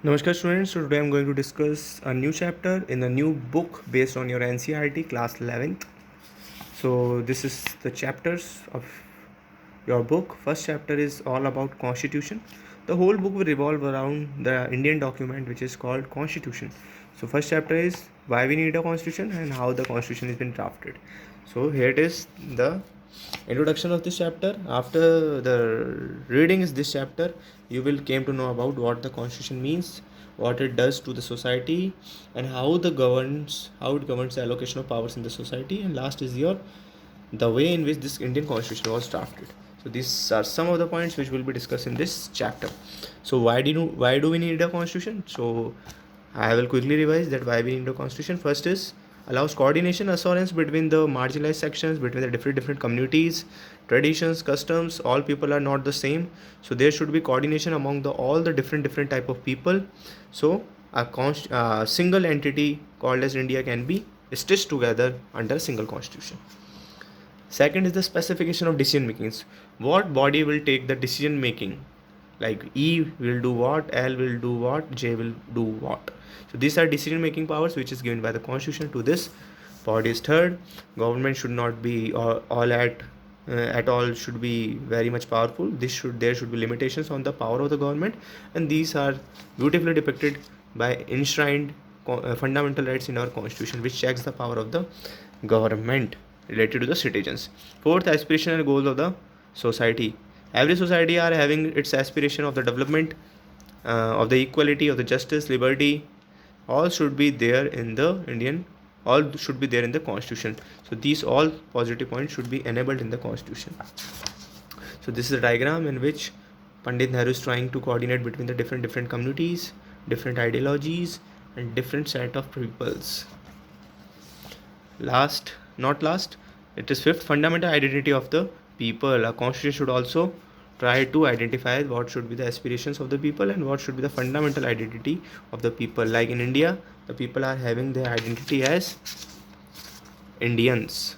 Namaskar students, so today I am going to discuss a new chapter in a new book based on your NCERT class 11th. So this is the chapters of your book. First chapter is all about constitution. The whole book will revolve around the Indian document which is called constitution. So first chapter is why we need a constitution and how the constitution has been drafted. So here it is, the introduction of this chapter. After the reading is this chapter, you will came to know about what the constitution means, what it does to the society, and how it governs the allocation of powers in the society, and last is the way in which this Indian constitution was drafted. So these are some of the points which will be discussed in this chapter. So why do we need a constitution? So I will quickly revise that why we need a constitution. First is allows coordination assurance between the marginalized sections, between the different communities, traditions, customs. All people are not the same, so there should be coordination among all the different type of people. So a single entity called as India can be stitched together under a single constitution. Second is the specification of decision makings. What body will take the decision making? Like E will do what, L will do what, J will do what. So these are decision making powers which is given by the constitution to this body. Is third, government should not be all at all should be very much powerful. There should be limitations on the power of the government, and these are beautifully depicted by enshrined fundamental rights in our constitution, which checks the power of the government related to the citizens. Fourth, aspirational goals of the society. Every society are having its aspiration of the development, of the equality, of the justice, liberty. All should be there in the all should be there in the constitution. So these all positive points should be enabled in the constitution. So this is a diagram in which Pandit Nehru is trying to coordinate between the different communities, different ideologies, and different set of peoples. Not last, it is fifth, fundamental identity of the people. A constitution should also try to identify what should be the aspirations of the people and what should be the fundamental identity of the people. Like in India, the people are having their identity as Indians.